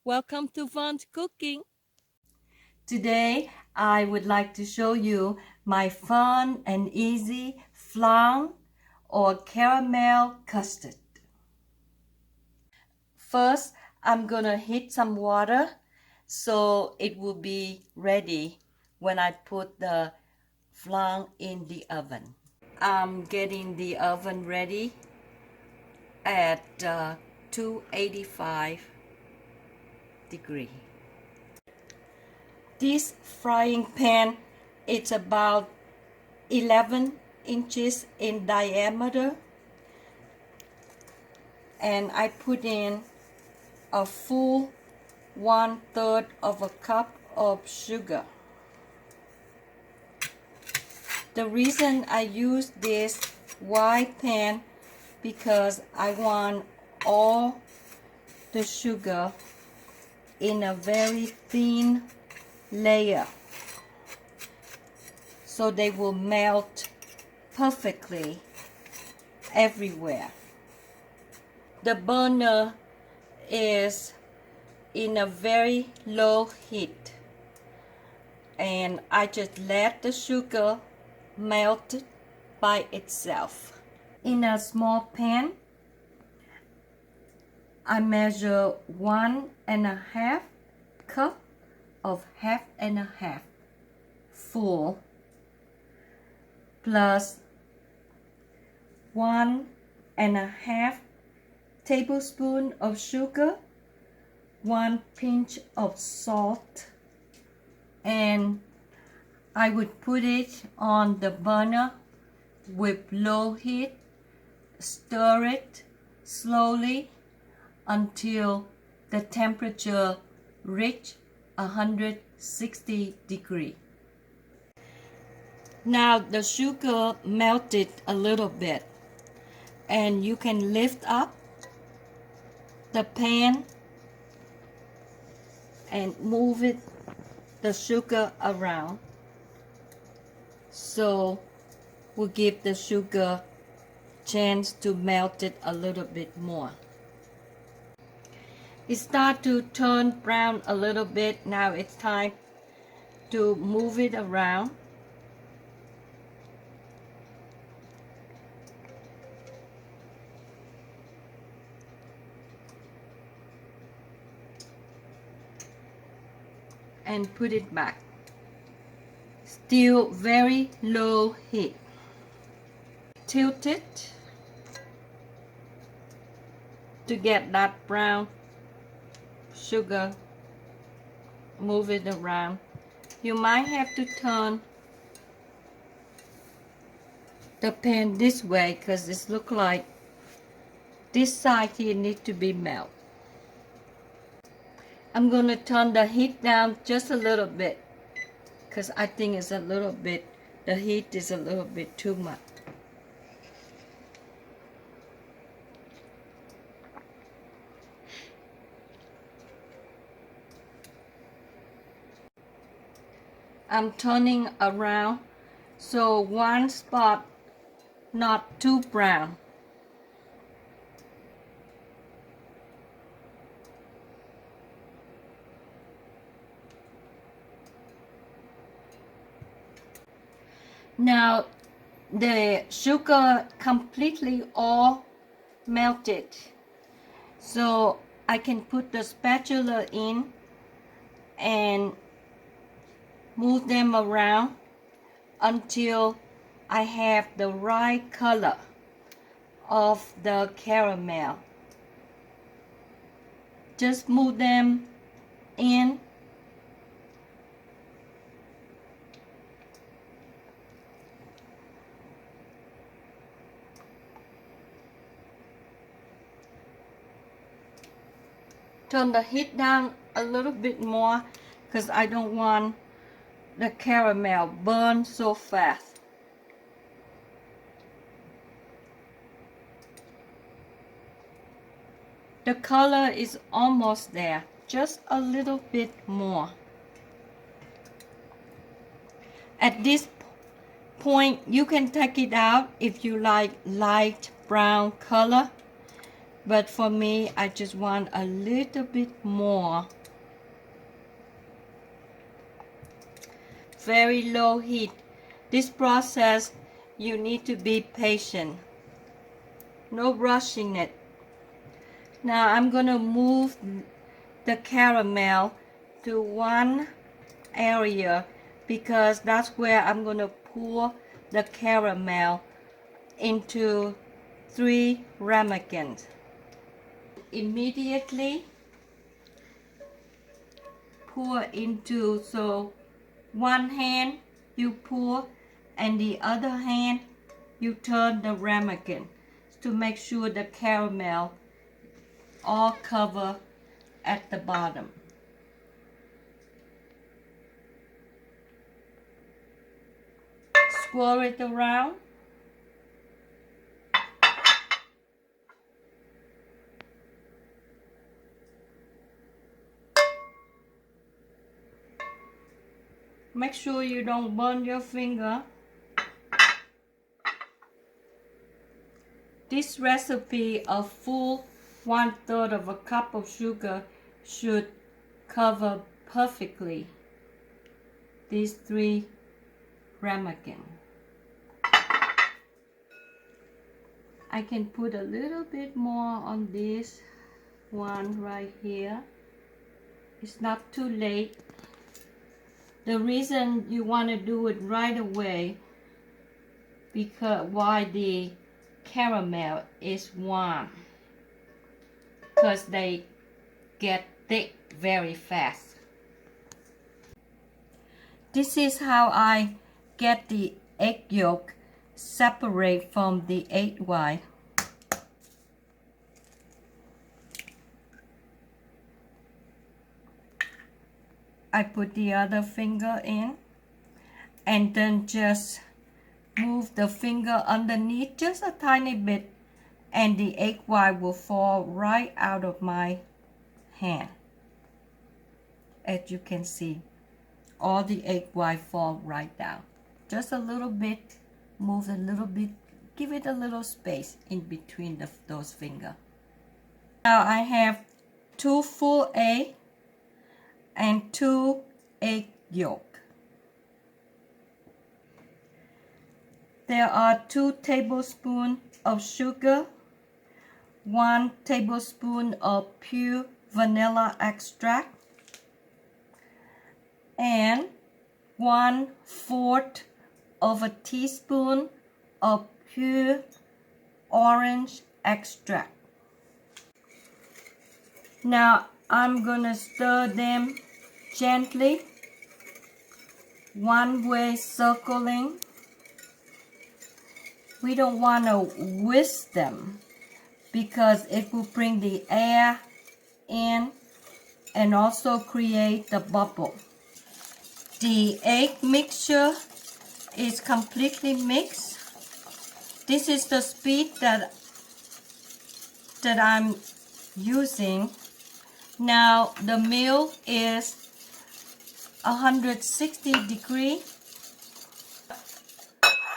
Welcome to Fun's Cooking. Today, I would like to show you my fun and easy flan or caramel custard. First, I'm gonna heat some water so it will be ready when I put the flan in the oven. I'm getting the oven ready at 285 degrees. This frying pan, it's about 11 inches in diameter, and I put in a full 1/3 of a cup of sugar. The reason I use this wide pan because I want all the sugar in a very thin layer so they will melt perfectly everywhere. The burner is in a very low heat, and I just let the sugar melt by itself. In a small pan, I measure 1.5 cup of 1/2 full plus 1.5 tablespoon of sugar, 1 pinch of salt, and I would put it on the burner with low heat. Stir it slowly until the temperature reach 160 degrees. Now the sugar melted a little bit, and you can lift up the pan and move the sugar around, so we'll give the sugar chance to melt it a little bit more. It starts to turn brown a little bit. Now it's time to move it around. And put it back. Still very low heat. Tilt it to get that brown sugar. Move it around. You might have to turn the pan this way because it looks like this side here needs to be melted. I'm going to turn the heat down just a little bit because I think it's a little bit, the heat is a little bit too much. I'm turning around so one spot not too brown. Now the sugar completely all melted, so I can put the spatula in and move them around until I have the right color of the caramel. Just move them in. Turn the heat down a little bit more because I don't want the caramel burn so fast. The color is almost there, just a little bit more. At this point, you can take it out if you like light brown color, but for me, I just want a little bit more. Very low heat. This process, you need to be patient. No rushing it. Now I'm gonna move the caramel to one area because that's where I'm gonna pour the caramel into 3 ramekins. Immediately pour into, so one hand you pour and the other hand you turn the ramekin to make sure the caramel all cover at the bottom. Swirl it around. Make sure you don't burn your finger. This recipe, a full 1/3 of a cup of sugar should cover perfectly these 3 ramekin. I can put a little bit more on this one right here. It's not too late. The reason you want to do it right away because why the caramel is warm, because they get thick very fast. This is how I get the egg yolk separate from the egg white. I put the other finger in and then just move the finger underneath just a tiny bit and the egg white will fall right out of my hand. As you can see, all the egg white fall right down. Just a little bit, move a little bit, give it a little space in between those fingers. Now I have 2 full eggs and 2 egg yolk. There are 2 tablespoons of sugar, 1 tablespoon of pure vanilla extract, and 1/4 of a teaspoon of pure orange extract. Now I'm gonna stir them gently, one way circling. We don't want to whisk them because it will bring the air in and also create the bubble. The egg mixture is completely mixed. This is the speed that I'm using. Now the milk is 160 degrees.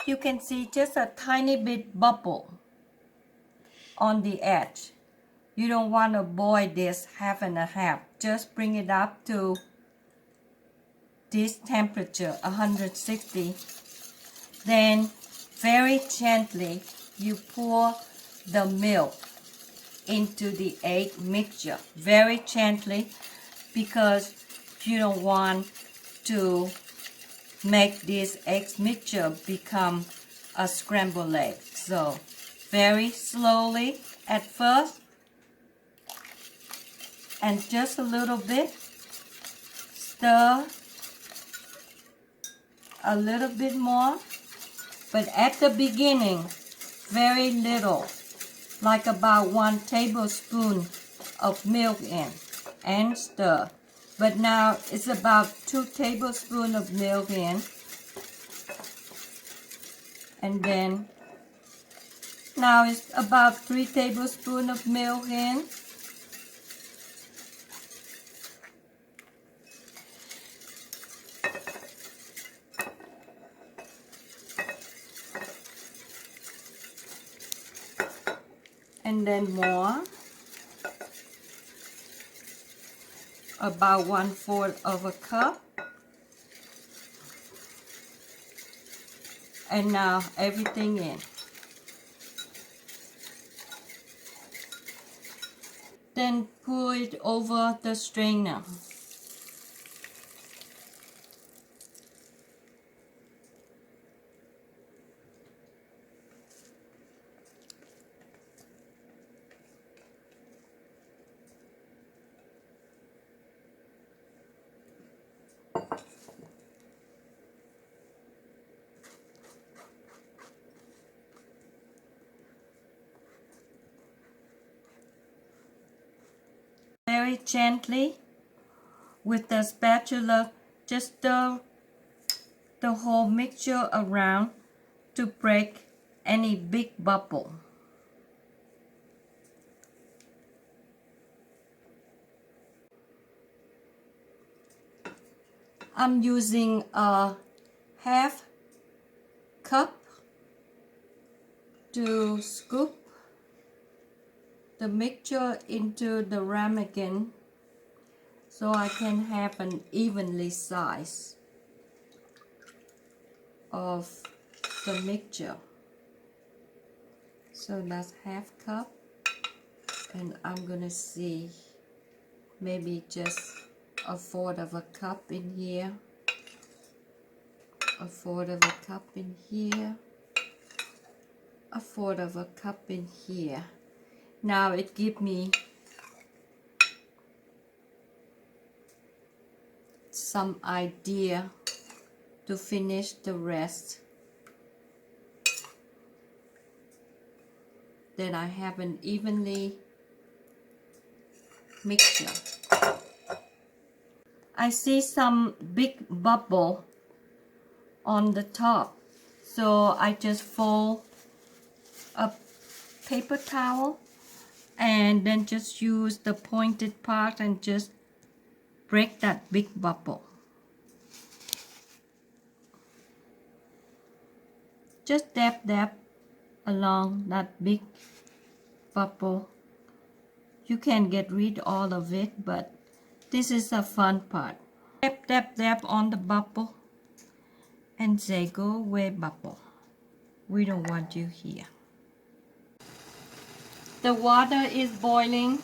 You can see just a tiny bit bubble on the edge. You don't want to boil this half and a half. Just bring it up to this temperature, 160. Then very gently you pour the milk into the egg mixture. Very gently because you don't want to make this egg mixture become a scrambled egg. So very slowly at first and just a little bit. Stir a little bit more, but at the beginning very little, like about 1 tablespoon of milk in, and stir. But now it's about 2 tablespoons of milk in, and then now it's about 3 tablespoons of milk in. And then more. about 1/4 of a cup. And now everything in. Then pour it over the strainer. Very gently with the spatula, just stir the whole mixture around to break any big bubble. I'm using a half cup to scoop the mixture into the ramekin so I can have an evenly size of the mixture. So that's half cup, and I'm gonna see maybe just 1/4 of a cup in here, 1/4 of a cup in here, 1/4 of a cup in here. Now it gives me some idea to finish the rest. Then I have an evenly mixture. I see some big bubble on the top, so I just fold a paper towel and then just use the pointed part and just break that big bubble. Just dab along that big bubble. You can get rid all of it, but this is the fun part. Dab on the bubble and say, go away bubble. We don't want you here. The water is boiling.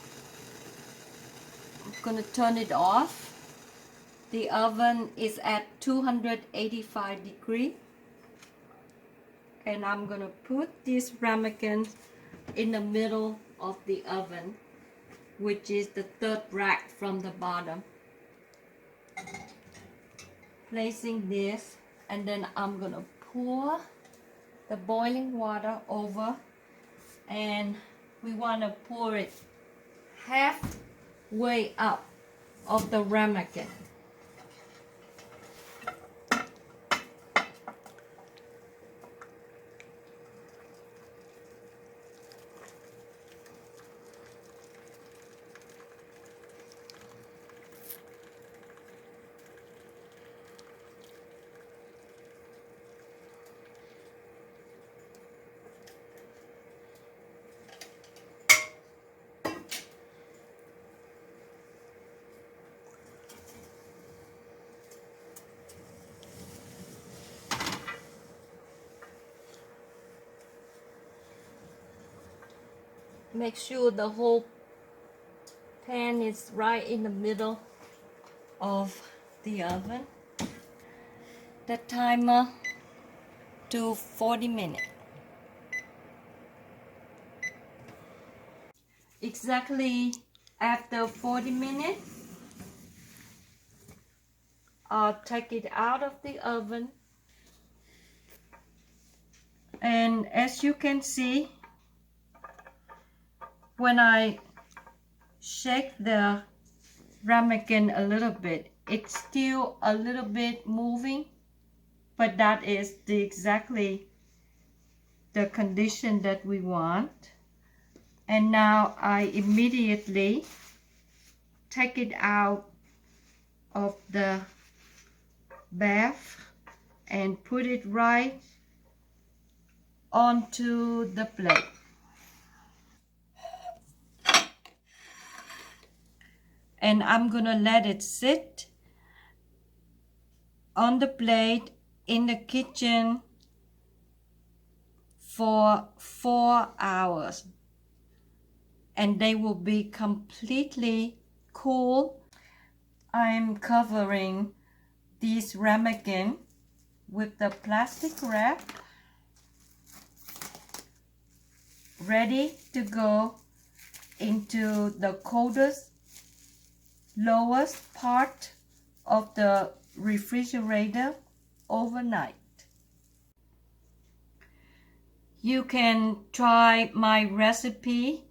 I'm gonna turn it off. The oven is at 285 degrees. And I'm gonna put this ramekin in the middle of the oven, which is the third rack from the bottom. Placing this, and then I'm gonna pour the boiling water over, and we want to pour it halfway up of the ramekin. Make sure the whole pan is right in the middle of the oven. The timer to 40 minutes. Exactly after 40 minutes, I'll take it out of the oven. And as you can see, when I shake the ramekin a little bit, it's still a little bit moving, but that is exactly the condition that we want. And now I immediately take it out of the bath and put it right onto the plate. and I'm gonna let it sit on the plate in the kitchen for 4 hours, and they will be completely cool. I'm covering these ramekin with the plastic wrap, ready to go into the coldest, lowest part of the refrigerator overnight. You can try my recipe.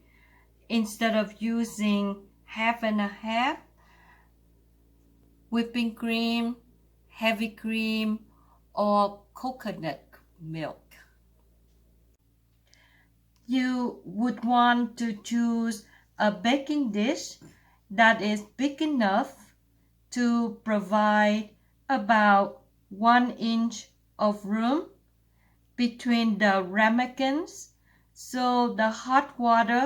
Instead of using half and a half whipping cream, heavy cream, or coconut milk. You would want to choose a baking dish that is big enough to provide about 1 inch of room between the ramekins so the hot water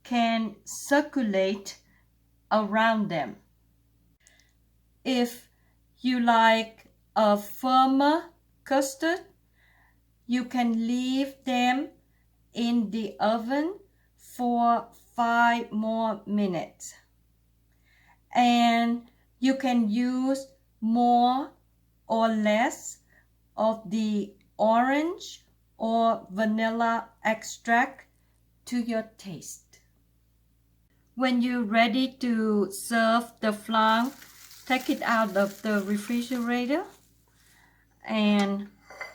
can circulate around them. If you like a firmer custard, you can leave them in the oven for 5 more minutes. And you can use more or less of the orange or vanilla extract to your taste. When you're ready to serve the flan, take it out of the refrigerator and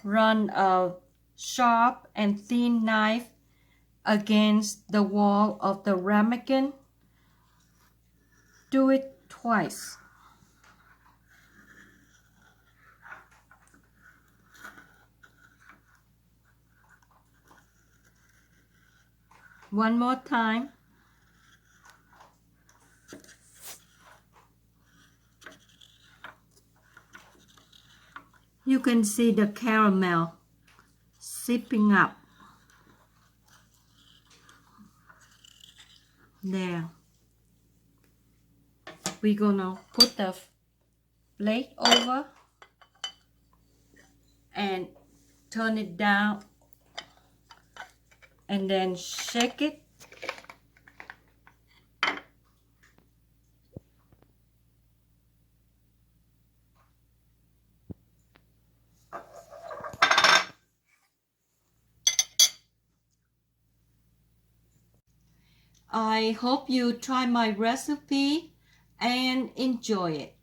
run a sharp and thin knife against the wall of the ramekin. Do it twice. One more time. You can see the caramel sipping up. There. We're gonna put the plate over and turn it down and then shake it. I hope you try my recipe and enjoy it.